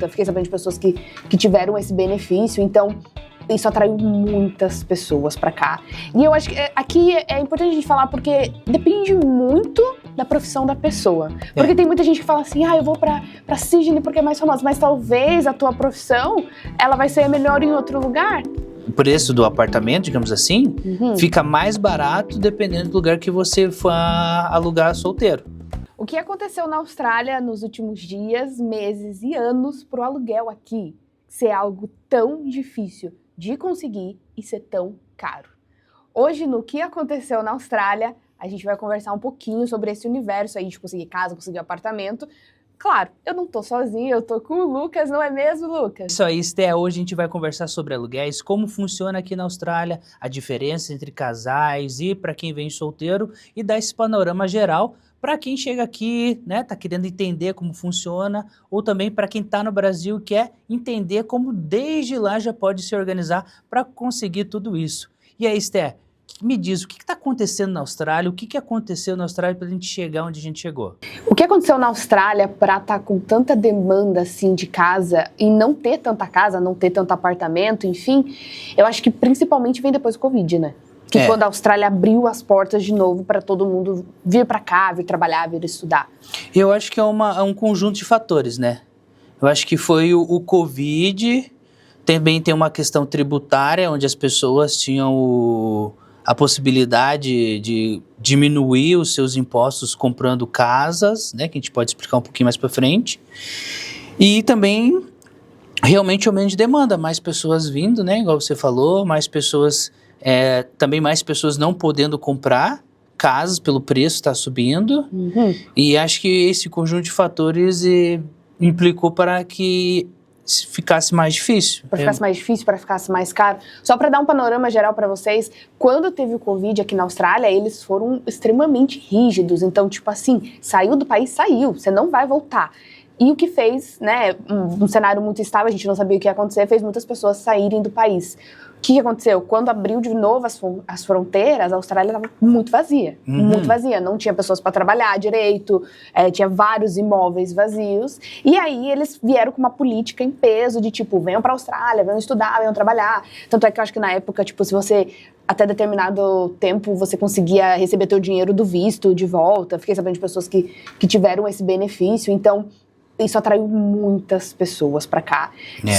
volta. Fiquei sabendo de pessoas que tiveram esse benefício, então isso atraiu muitas pessoas pra cá. E eu acho que aqui é importante a gente falar porque depende muito da profissão da pessoa. Porque tem muita gente que fala assim, eu vou pra Sydney porque é mais famosa, mas talvez a tua profissão, ela vai ser melhor em outro lugar. O preço do apartamento, digamos assim, fica mais barato dependendo do lugar que você for alugar solteiro. O que aconteceu na Austrália nos últimos dias, meses e anos pro aluguel aqui ser algo tão difícil de conseguir e ser tão caro? Hoje, no que aconteceu na Austrália, a gente vai conversar um pouquinho sobre esse universo aí de conseguir casa, conseguir apartamento. Claro, eu não tô sozinha, eu tô com o Lucas, não é mesmo, Lucas? Isso aí, Sté, hoje a gente vai conversar sobre aluguéis, como funciona aqui na Austrália, a diferença entre casais e para quem vem solteiro e dar esse panorama geral para quem chega aqui, né, tá querendo entender como funciona, ou também para quem tá no Brasil e quer entender como desde lá já pode se organizar para conseguir tudo isso. E aí, Sté, me diz, o que está acontecendo na Austrália? O que aconteceu na Austrália para a gente chegar onde a gente chegou? O que aconteceu na Austrália para estar com tanta demanda assim de casa e não ter tanta casa, não ter tanto apartamento, enfim, eu acho que principalmente vem depois do Covid, né? Que quando a Austrália abriu as portas de novo para todo mundo vir para cá, vir trabalhar, vir estudar. Eu acho que é um conjunto de fatores, né? Eu acho que foi o Covid, também tem uma questão tributária, onde as pessoas tinham a possibilidade de diminuir os seus impostos comprando casas, né, que a gente pode explicar um pouquinho mais para frente. E também, realmente, aumento de demanda, mais pessoas vindo, né, igual você falou, mais pessoas, também mais pessoas não podendo comprar casas pelo preço está subindo. E acho que esse conjunto de fatores implicou para que ficasse mais difícil. Para ficasse mais difícil, para ficasse mais caro. Só para dar um panorama geral para vocês, quando teve o Covid aqui na Austrália, eles foram extremamente rígidos. Então, tipo assim, saiu do país, saiu, você não vai voltar. E o que fez, né, um cenário muito instável, a gente não sabia o que ia acontecer, fez muitas pessoas saírem do país. O que aconteceu? Quando abriu de novo as fronteiras, a Austrália estava muito vazia. Muito vazia. Não tinha pessoas para trabalhar direito, tinha vários imóveis vazios. E aí eles vieram com uma política em peso de tipo, venham para a Austrália, venham estudar, venham trabalhar. Tanto é que eu acho que na época, tipo, se você até determinado tempo você conseguia receber teu dinheiro do visto de volta. Fiquei sabendo de pessoas que tiveram esse benefício. Então, isso atraiu muitas pessoas pra cá.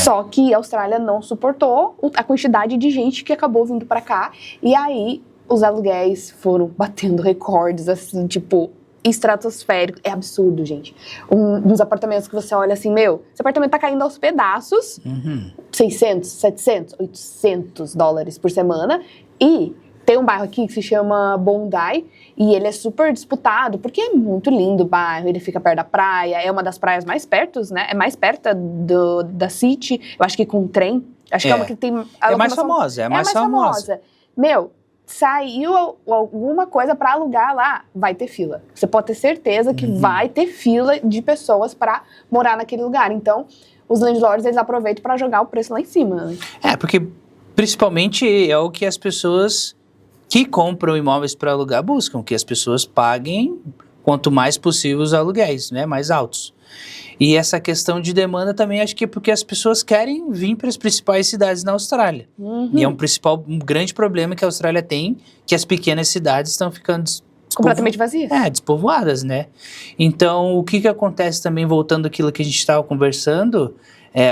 Só que a Austrália não suportou a quantidade de gente que acabou vindo pra cá. E aí, os aluguéis foram batendo recordes, assim, tipo, estratosféricos. É absurdo, gente. Uns apartamentos que você olha assim, meu, esse apartamento tá caindo aos pedaços. 600, 700, 800 dólares por semana. E tem um bairro aqui que se chama Bondi, e ele é super disputado, porque é muito lindo o bairro, ele fica perto da praia, é uma das praias mais perto, né? É mais perto da City, eu acho que com trem. Acho que é uma que tem... É mais famosa, é mais famosa. Meu, saiu alguma coisa pra alugar lá, vai ter fila. Você pode ter certeza que vai ter fila de pessoas pra morar naquele lugar. Então, os landlords, eles aproveitam pra jogar o preço lá em cima, né? Porque principalmente é o que as pessoas que compram imóveis para alugar buscam, que as pessoas paguem quanto mais possível os aluguéis, né, mais altos. E essa questão de demanda também acho que é porque as pessoas querem vir para as principais cidades na Austrália. E é um grande problema que a Austrália tem, que as pequenas cidades estão ficando completamente vazias. Despovoadas, né? Então, o que acontece também, voltando àquilo que a gente estava conversando,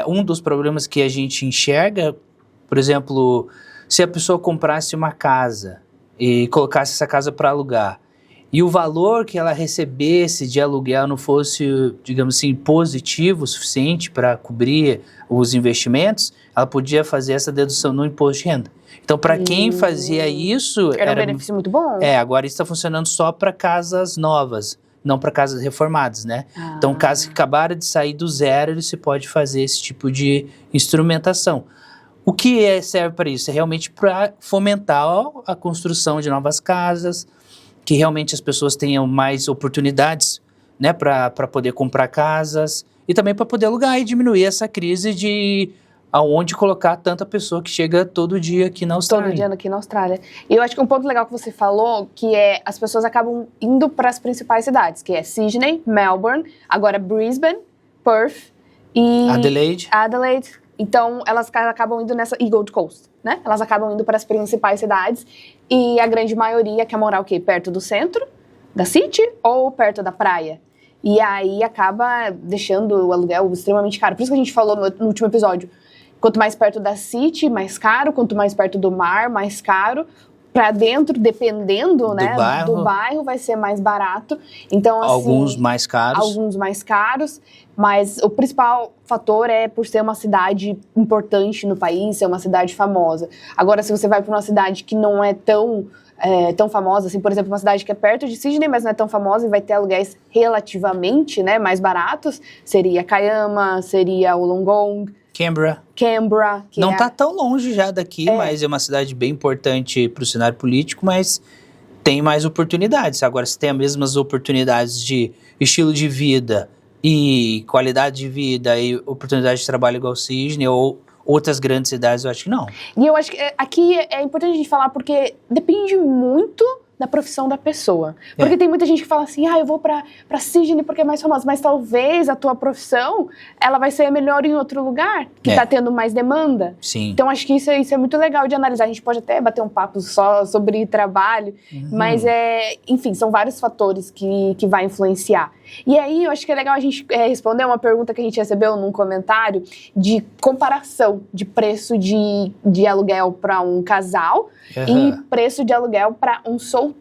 um dos problemas que a gente enxerga, por exemplo, se a pessoa comprasse uma casa e colocasse essa casa para alugar, e o valor que ela recebesse de aluguel não fosse, digamos assim, positivo o suficiente para cobrir os investimentos, ela podia fazer essa dedução no imposto de renda. Então, para quem fazia isso... Era um benefício muito bom. Agora isso está funcionando só para casas novas, não para casas reformadas, né? Então, casas que acabaram de sair do zero, você pode fazer esse tipo de instrumentação. O que serve para isso? É realmente para fomentar a construção de novas casas, que realmente as pessoas tenham mais oportunidades, né, para poder comprar casas e também para poder alugar e diminuir essa crise de aonde colocar tanta pessoa que chega todo dia aqui na Austrália. Todo dia aqui na Austrália. E eu acho que um ponto legal que você falou, que é as pessoas acabam indo para as principais cidades, que é Sydney, Melbourne, agora Brisbane, Perth e Adelaide. Adelaide. Então, elas acabam indo nessa... E Gold Coast, né? Elas acabam indo para as principais cidades e a grande maioria quer morar o quê? Perto do centro da city ou perto da praia? E aí acaba deixando o aluguel extremamente caro. Por isso que a gente falou no último episódio. Quanto mais perto da city, mais caro. Quanto mais perto do mar, mais caro. Pra dentro, dependendo, né, do bairro, vai ser mais barato. Então, assim, alguns mais caros, mas o principal fator é por ser uma cidade importante no país, ser uma cidade famosa. Agora, se você vai para uma cidade que não é tão famosa, assim, por exemplo, uma cidade que é perto de Sydney, mas não é tão famosa e vai ter aluguéis relativamente, né, mais baratos, seria Kiama, seria Wollongong, Canberra. Que não tá tão longe já daqui, mas é uma cidade bem importante para o cenário político, mas tem mais oportunidades. Agora, se tem as mesmas oportunidades de estilo de vida e qualidade de vida e oportunidade de trabalho igual Sydney ou outras grandes cidades, eu acho que não. E eu acho que aqui é importante a gente falar porque depende muito da profissão da pessoa. Porque tem muita gente que fala assim, eu vou pra Sydney porque é mais famosa, mas talvez a tua profissão, ela vai ser melhor em outro lugar, que tá tendo mais demanda. Sim. Então, acho que isso é muito legal de analisar. A gente pode até bater um papo só sobre trabalho, mas, enfim, são vários fatores que vai influenciar. E aí, eu acho que é legal a gente responder uma pergunta que a gente recebeu num comentário de comparação de preço de aluguel para um casal e preço de aluguel para um solteiro.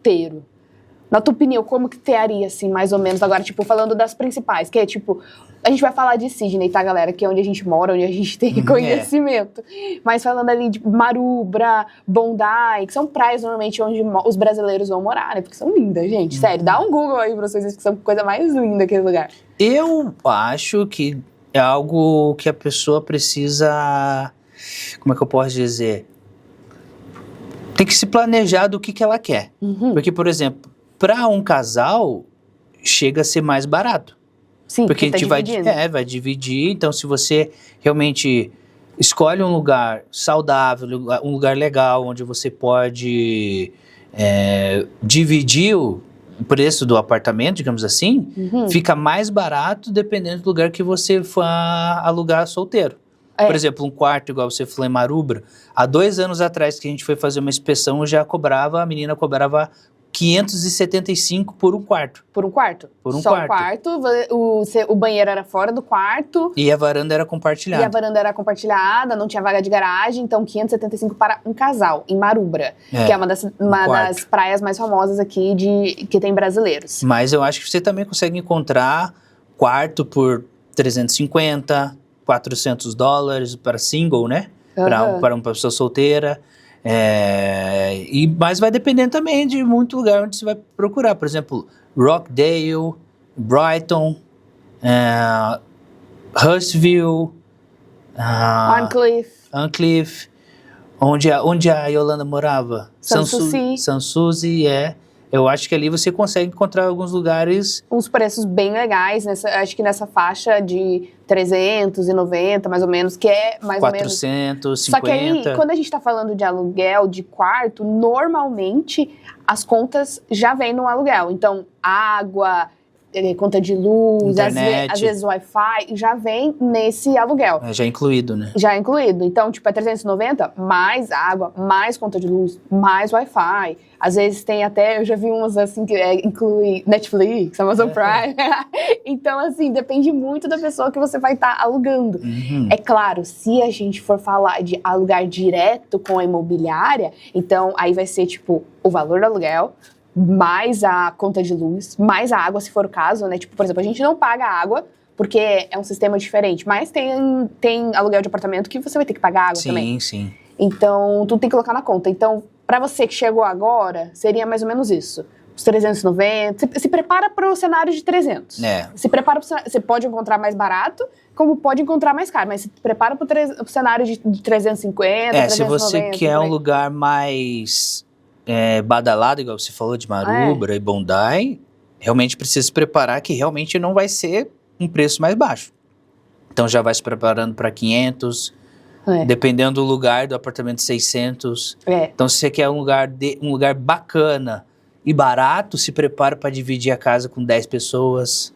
Na tua opinião, como que teria, assim, mais ou menos, agora, tipo, falando das principais, que é, tipo, a gente vai falar de Sydney, tá, galera? Que é onde a gente mora, onde a gente tem conhecimento. Mas falando ali de Maroubra, Bondi, que são praias, normalmente, onde os brasileiros vão morar, né? Porque são lindas, gente. Sério, dá um Google aí pra vocês, que são a coisa mais linda aquele lugar. Eu acho que é algo que a pessoa precisa... Como é que eu posso dizer? Tem que se planejar do que ela quer. Porque, por exemplo, para um casal, chega a ser mais barato. Sim, porque a gente vai dividir. Então, se você realmente escolhe um lugar saudável, um lugar legal, onde você pode dividir o preço do apartamento, digamos assim, fica mais barato dependendo do lugar que você for alugar solteiro. Por exemplo, um quarto, igual você falou em Maroubra, há 2 anos atrás que a gente foi fazer uma inspeção, a menina cobrava 575 por um quarto. Por um quarto? Só um quarto. O banheiro era fora do quarto. E a varanda era compartilhada. Não tinha vaga de garagem, então 575 para um casal, em Maroubra, que é uma das praias mais famosas aqui que tem brasileiros. Mas eu acho que você também consegue encontrar quarto por 350, $400 para single, né? Para uma pessoa solteira. Mas vai dependendo também de muito lugar onde você vai procurar. Por exemplo, Rockdale, Brighton, Hurstville, Arncliffe, onde a Yolanda morava? Sanssouci, Eu acho que ali você consegue encontrar alguns lugares... Uns preços bem legais, acho que nessa faixa de 390, mais ou menos, que é mais 450. ou menos... Só que aí, quando a gente tá falando de aluguel, de quarto, normalmente as contas já vêm no aluguel. Então, água, conta de luz, às vezes Wi-Fi, já vem nesse aluguel. Já é incluído, né? Já é incluído. Então, tipo, é 390, mais água, mais conta de luz, mais Wi-Fi. Às vezes tem até, eu já vi umas assim, que inclui Netflix, Amazon Prime. Então, assim, depende muito da pessoa que você vai estar alugando. É claro, se a gente for falar de alugar direto com a imobiliária, então aí vai ser, tipo, o valor do aluguel, mais a conta de luz, mais a água, se for o caso, né? Tipo, por exemplo, a gente não paga água, porque é um sistema diferente, mas tem aluguel de apartamento que você vai ter que pagar água também. Sim. Então, tudo tem que colocar na conta. Então, para você que chegou agora, seria mais ou menos isso. Os 390, se prepara para o cenário de 300. Se prepara você pode encontrar mais barato, como pode encontrar mais caro, mas se prepara para o cenário de 350, 390. Se você quer um lugar mais... badalado, igual você falou, de Maroubra e Bondi, realmente precisa se preparar que realmente não vai ser um preço mais baixo. Então já vai se preparando para 500, dependendo do lugar, do apartamento 600. Então se você quer um lugar bacana e barato, se prepara para dividir a casa com 10 pessoas.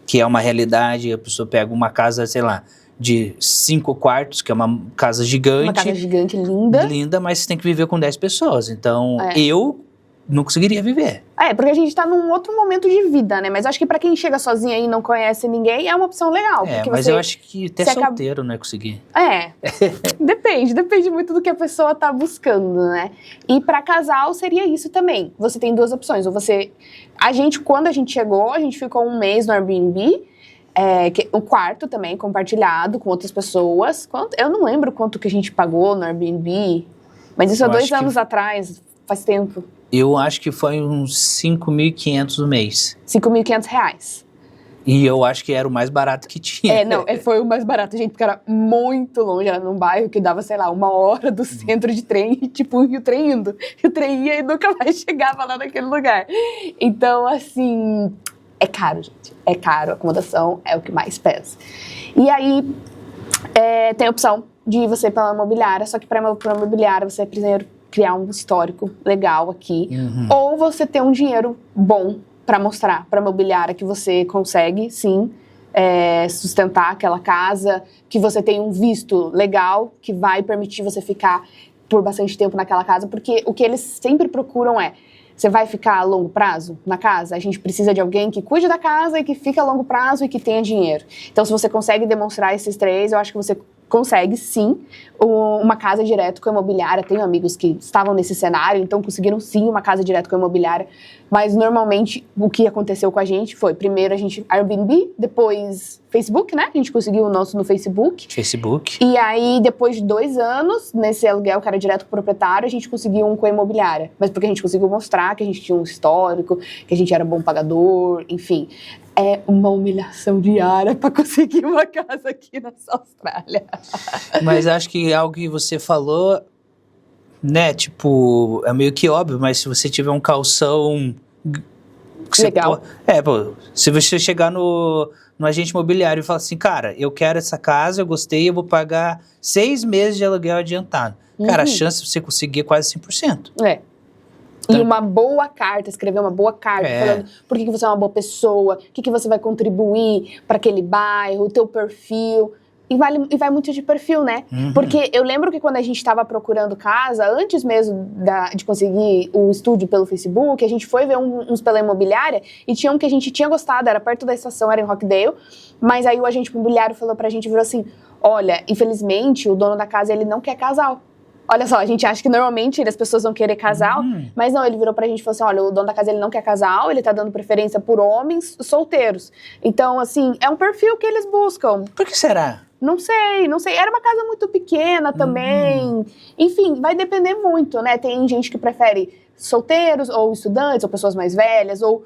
que é uma realidade, a pessoa pega uma casa, sei lá, de 5 quartos, que é uma casa gigante. Uma casa gigante, linda. Linda, mas você tem que viver com 10 pessoas. Então, eu não conseguiria viver. Porque a gente tá num outro momento de vida, né? Mas eu acho que pra quem chega sozinho aí e não conhece ninguém, é uma opção legal. Mas eu acho que até solteiro não é conseguir. Depende muito do que a pessoa tá buscando, né? E pra casal seria isso também. Você tem duas opções. Ou você... quando a gente chegou, a gente ficou um mês no Airbnb, um quarto também compartilhado com outras pessoas. Eu não lembro quanto que a gente pagou no Airbnb, mas isso há 2 anos atrás, faz tempo. Eu acho que foi uns 5.500 no mês. R$5.500. E eu acho que era o mais barato que tinha. Foi o mais barato, gente, porque era muito longe, era num bairro que dava, sei lá, 1 hora do centro de trem, e o trem indo. E o trem ia e nunca mais chegava lá naquele lugar. Então, assim, é caro, gente. É caro, a acomodação é o que mais pesa. E aí, tem a opção de você ir pela imobiliária, só que para imobiliária você primeiro criar um histórico legal aqui, ou você ter um dinheiro bom para mostrar para a imobiliária que você consegue, sim, sustentar aquela casa, que você tem um visto legal que vai permitir você ficar por bastante tempo naquela casa, porque o que eles sempre procuram você vai ficar a longo prazo na casa? A gente precisa de alguém que cuide da casa e que fique a longo prazo e que tenha dinheiro. Então, se você consegue demonstrar esses 3, eu acho que você consegue, sim, uma casa direto com a imobiliária. Tenho amigos que estavam nesse cenário, então conseguiram, sim, uma casa direto com a imobiliária. Mas, normalmente, o que aconteceu com a gente foi, primeiro, a gente Airbnb, depois Facebook, né? A gente conseguiu o nosso no Facebook. E aí, depois de 2 anos, nesse aluguel que era direto com o proprietário, a gente conseguiu um com a imobiliária. Mas porque a gente conseguiu mostrar que a gente tinha um histórico, que a gente era bom pagador, enfim. É uma humilhação diária para conseguir uma casa aqui nessa Austrália. Mas acho que algo que você falou, né, tipo, é meio que óbvio, mas se você tiver um calção... Legal. Se você chegar no agente imobiliário e falar assim, cara, eu quero essa casa, eu gostei, eu vou pagar 6 meses de aluguel adiantado. Cara, a chance de você conseguir é quase 100%. E uma boa carta, escrever uma boa carta, falando por que você é uma boa pessoa, o que você vai contribuir para aquele bairro, o teu perfil. E vai muito de perfil, né? Porque eu lembro que quando a gente estava procurando casa, antes mesmo de conseguir o estúdio pelo Facebook, a gente foi ver uns pela imobiliária e tinha um que a gente tinha gostado, era perto da estação, era em Rockdale, mas aí o agente imobiliário falou pra gente, virou assim, olha, infelizmente o dono da casa, ele não quer casal. Olha só, a gente acha que normalmente as pessoas vão querer casal, mas não, ele virou pra gente e falou assim, olha, o dono da casa ele não quer casal, ele tá dando preferência por homens solteiros. Então, assim, é um perfil que eles buscam. Por que será? Não sei. Era uma casa muito pequena também. Enfim, vai depender muito, né? Tem gente que prefere solteiros, ou estudantes, ou pessoas mais velhas, ou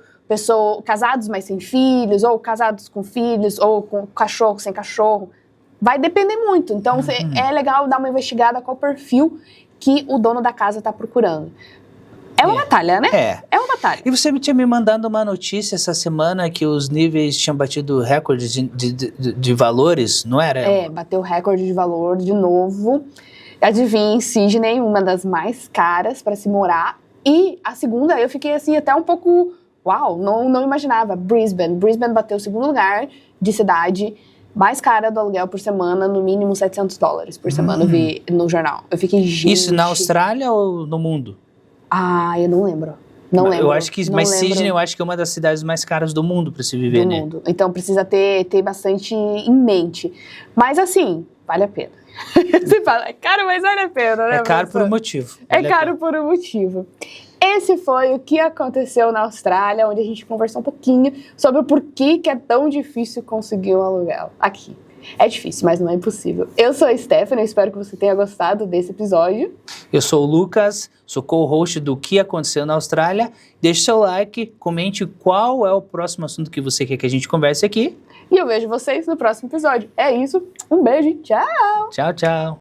casados, mas sem filhos, ou casados com filhos, ou com cachorro, sem cachorro. Vai depender muito. Então, é legal dar uma investigada qual o perfil que o dono da casa está procurando. É uma batalha, né? É uma batalha. E você tinha me mandado uma notícia essa semana que os níveis tinham batido recordes de valores, não era? Bateu recorde de valor de novo. Adivinha, Sydney, uma das mais caras para se morar. E a segunda, eu fiquei assim até um pouco... Uau, não imaginava. Brisbane bateu o 2º lugar de cidade mais cara do aluguel por semana, no mínimo $700 por semana, eu vi no jornal. Eu fiquei, gente... Isso na Austrália ou no mundo? Eu não lembro. Não lembro. Eu acho que, Sydney, eu acho que é uma das cidades mais caras do mundo para se viver, né? Do mundo. Então precisa ter bastante em mente. Mas assim, vale a pena. Você fala, é caro, mas vale a pena, né? É caro por um motivo. É caro por um motivo. Esse foi o que aconteceu na Austrália, onde a gente conversou um pouquinho sobre o porquê que é tão difícil conseguir um aluguel aqui. É difícil, mas não é impossível. Eu sou a Stephanie, espero que você tenha gostado desse episódio. Eu sou o Lucas, sou co-host do Que Aconteceu na Austrália. Deixe seu like, comente qual é o próximo assunto que você quer que a gente converse aqui. E eu vejo vocês no próximo episódio. É isso, um beijo e tchau! Tchau, tchau!